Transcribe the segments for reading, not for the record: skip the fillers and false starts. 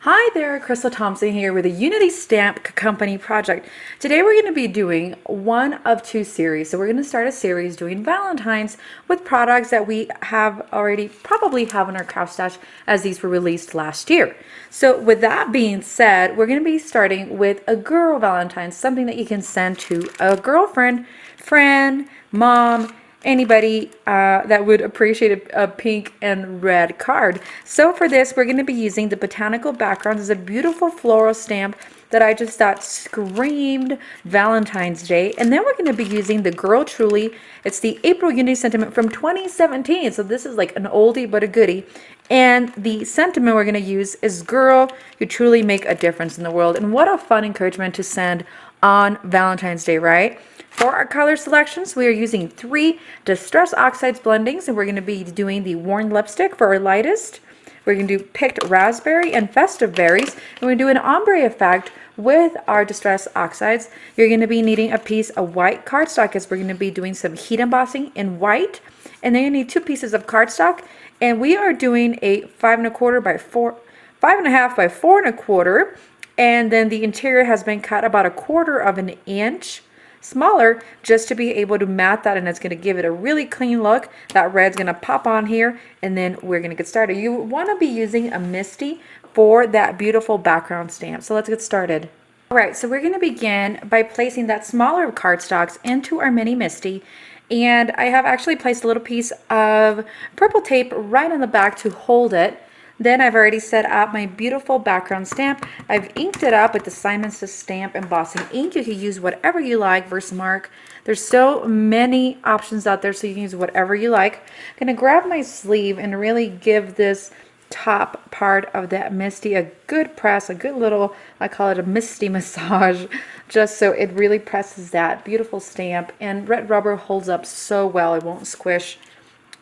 Hi there, Crystal here with the Unity Stamp Company project. Today we're going to be doing one of two series. So we're going to start a series doing Valentine's with products that we have already probably have in our craft stash as these were released last year. So with that being said, we're going to be starting with a girl Valentine's, something that you can send to a girlfriend, friend, mom, anybody that would appreciate a pink and red card. So for this, we're going to be using the botanical background. It's a beautiful floral stamp that I just thought screamed Valentine's Day. And then we're going to be using the Girl Truly. It's the April Unity sentiment from 2017. So this is like an oldie but a goodie. And the sentiment we're going to use is, girl, you truly make a difference in the world. And what a fun encouragement to send on Valentine's Day, right? For our color selections, we are using 3 Distress Oxides blendings, and we're going to be doing the Worn Lipstick for our lightest. We're going to do Picked Raspberry and Festive Berries, and we're going to do an ombre effect with our Distress Oxides. You're going to be needing a piece of white cardstock as we're going to be doing some heat embossing in white, and then you need 2 pieces of cardstock, and we are doing a 5.25 by 4, 5.5 by 4.25, and then the interior has been cut about 1/4 of an inch smaller just to be able to mat that, and it's going to give it a really clean look. That red's going to pop on here, and then we're going to get started. You want to be using a Misty for that beautiful background stamp. So let's get started. All right, so we're going to begin by placing that smaller cardstocks into our mini Misty, and I have actually placed a little piece of purple tape right on the back to hold it. Then I've already set up my beautiful background stamp. I've inked it up with the Simon Says Stamp embossing ink. You can use whatever you like, Versamark. There's so many options out there, so you can use whatever you like. I'm going to grab my sleeve and really give this top part of that Misty a good press, a good little, I call it a Misty massage, just so it really presses that beautiful stamp. And red rubber holds up so well, it won't squish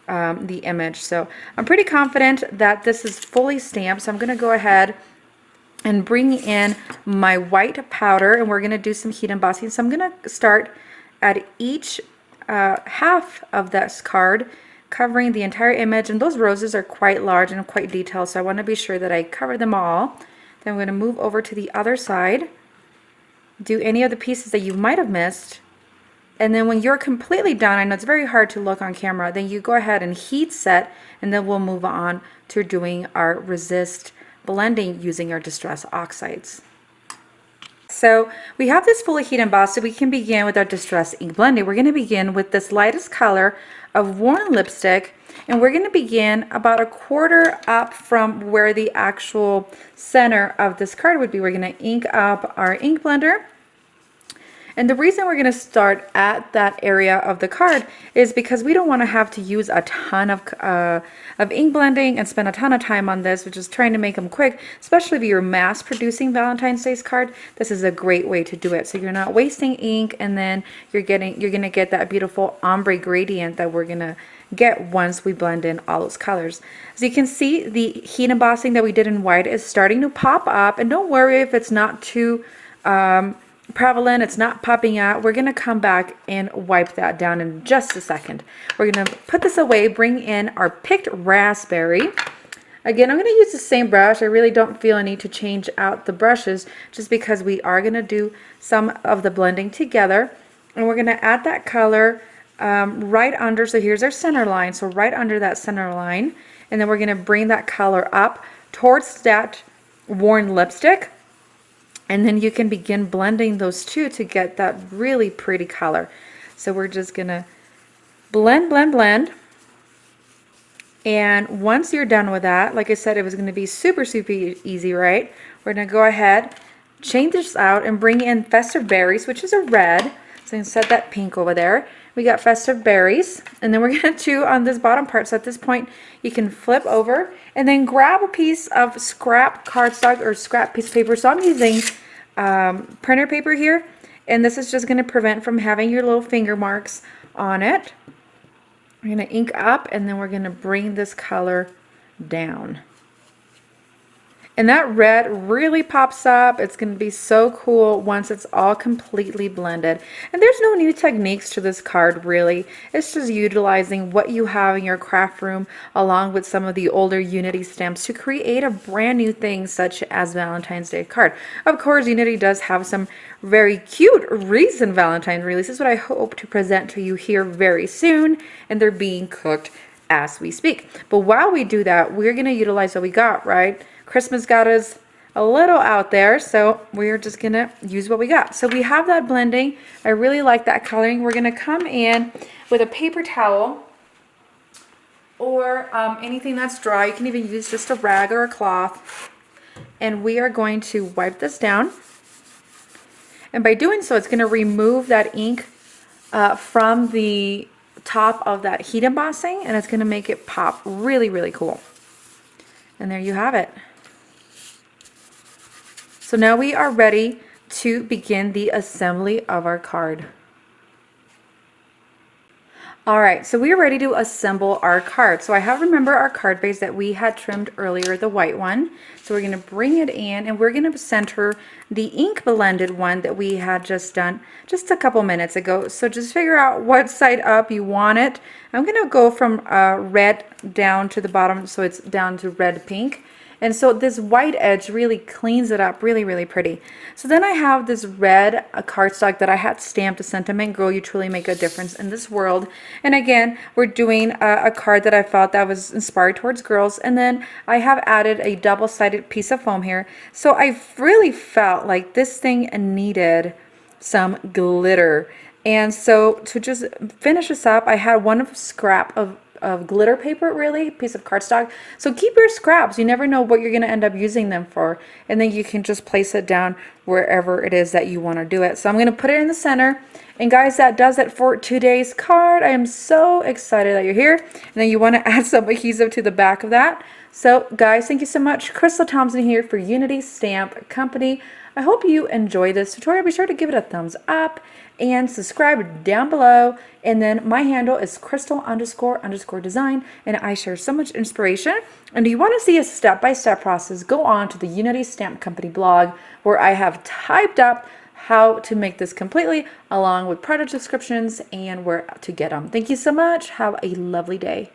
the image. So I'm pretty confident that this is fully stamped. So I'm going to go ahead and bring in my white powder, and we're going to do some heat embossing. So I'm going to start at each half of this card, covering the entire image. And those roses are quite large and quite detailed, so I want to be sure that I cover them all. Then I'm going to move over to the other side, do any of the pieces that you might have missed. And then when you're completely done, I know it's very hard to look on camera, then you go ahead and heat set, and then we'll move on to doing our resist blending using our Distress Oxides. So we have this fully heat embossed, so we can begin with our Distress ink blending. We're going to begin with this lightest color of Worn Lipstick, and we're going to begin about 1/4 up from where the actual center of this card would be. We're going to ink up our ink blender. And the reason we're going to start at that area of the card is because we don't want to have to use a ton of ink blending and spend a ton of time on this, which is trying to make them quick, especially if you're mass producing Valentine's Day's card. This is a great way to do it. So you're not wasting ink, and then you're going to get that beautiful ombre gradient that we're going to get once we blend in all those colors. As you can see, the heat embossing that we did in white is starting to pop up, and don't worry if it's not too prevalent, it's not popping out. We're going to come back and wipe that down in just a second. We're going to put this away, bring in our Picked Raspberry. Again, I'm going to use the same brush. I really don't feel a need to change out the brushes just because we are going to do some of the blending together. And we're going to add that color right under, so here's our center line, so right under that center line. And then we're going to bring that color up towards that Worn Lipstick. And then you can begin blending those two to get that really pretty color. So we're just gonna blend, blend, blend. And once you're done with that, like I said, it was gonna be super, super easy, right? We're gonna go ahead, change this out, and bring in Festive Berries, which is a red. So you can set that pink over there. We got Festive Berries, and then we're gonna do on this bottom part. So at this point, you can flip over and then grab a piece of scrap cardstock or scrap piece of paper. So I'm using printer paper here, and this is just going to prevent from having your little finger marks on it. We're going to ink up, and then we're going to bring this color down. And that red really pops up. It's going to be so cool once it's all completely blended. And there's no new techniques to this card, really. It's just utilizing what you have in your craft room along with some of the older Unity stamps to create a brand new thing such as Valentine's Day card. Of course, Unity does have some very cute recent Valentine releases, but I hope to present to you here very soon, and they're being cooked as we speak. But while we do that, we're going to utilize what we got, right? Christmas got us a little out there, so we're just gonna use what we got. So we have that blending. I really like that coloring. We're gonna come in with a paper towel or anything that's dry. You can even use just a rag or a cloth. And we are going to wipe this down. And by doing so, it's gonna remove that ink from the top of that heat embossing, and it's gonna make it pop really, really cool. And there you have it. So now we are ready to begin the assembly of our card. All right, so we are ready to assemble our card. So I have, remember, our card base that we had trimmed earlier, the white one. So we're gonna bring it in and we're gonna center the ink blended one that we had just done just a couple minutes ago. So just figure out what side up you want it. I'm gonna go from red down to the bottom, so it's down to red pink. And so this white edge really cleans it up really, really pretty. So then I have this red cardstock that I had stamped a sentiment, girl, you truly make a difference in this world. And again, we're doing a card that I felt that was inspired towards girls. And then I have added a double-sided piece of foam here. So I really felt like this thing needed some glitter. And so to just finish this up, I had one scrap of glitter paper, really, piece of cardstock. So keep your scraps. You never know what you're going to end up using them for. And then you can just place it down wherever it is that you want to do it. So I'm going to put it in the center. And guys, that does it for today's card. I am so excited that you're here. And then you want to add some adhesive to the back of that. So guys, thank you so much. Crystal Thompson here for Unity Stamp Company. I hope you enjoyed this tutorial. Be sure to give it a thumbs up and subscribe down below. And then my handle is crystal__design, and I share so much inspiration. And do you want to see a step-by-step process, go on to the Unity Stamp Company blog, where I have typed up how to make this completely, along with product descriptions and where to get them. Thank you so much. Have a lovely day.